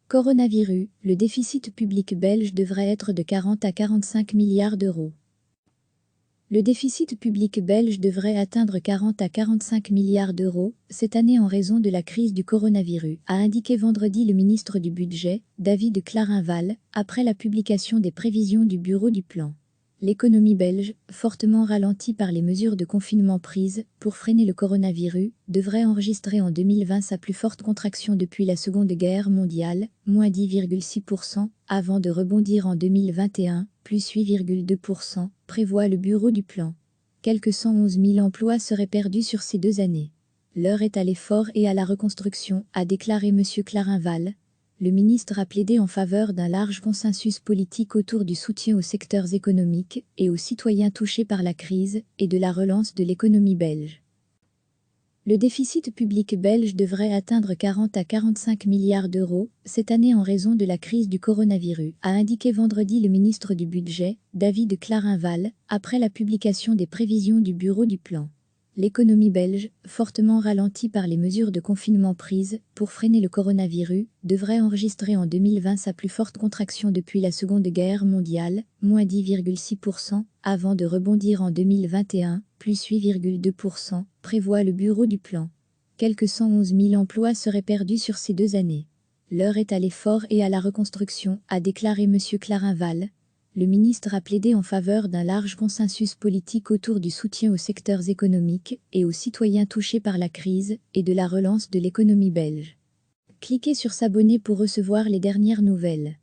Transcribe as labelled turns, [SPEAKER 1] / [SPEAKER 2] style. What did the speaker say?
[SPEAKER 1] Coronavirus, le déficit public belge devrait être de 40 à 45 milliards d'euros. Le déficit public belge devrait atteindre 40 à 45 milliards d'euros cette année en raison de la crise du coronavirus, a indiqué vendredi le ministre du Budget, David Clarinval, après la publication des prévisions du Bureau du Plan. L'économie belge, fortement ralentie par les mesures de confinement prises pour freiner le coronavirus, devrait enregistrer en 2020 sa plus forte contraction depuis la Seconde Guerre mondiale, moins 10,6%, avant de rebondir en 2021, plus 8,2%, prévoit le Bureau du Plan. Quelques 111 000 emplois seraient perdus sur ces 2 années. L'heure est à l'effort et à la reconstruction, a déclaré M. Clarinval. Le ministre a plaidé en faveur d'un large consensus politique autour du soutien aux secteurs économiques et aux citoyens touchés par la crise et de la relance de l'économie belge. Le déficit public belge devrait atteindre 40 à 45 milliards d'euros cette année en raison de la crise du coronavirus, a indiqué vendredi le ministre du Budget, David Clarinval, après la publication des prévisions du Bureau du Plan. L'économie belge, fortement ralentie par les mesures de confinement prises pour freiner le coronavirus, devrait enregistrer en 2020 sa plus forte contraction depuis la Seconde Guerre mondiale, moins 10,6%, avant de rebondir en 2021, plus 8,2%, prévoit le Bureau du Plan. Quelques 111 000 emplois seraient perdus sur ces 2 années. L'heure est à l'effort et à la reconstruction, a déclaré M. Clarinval. Le ministre a plaidé en faveur d'un large consensus politique autour du soutien aux secteurs économiques et aux citoyens touchés par la crise et de la relance de l'économie belge. Cliquez sur s'abonner pour recevoir les dernières nouvelles.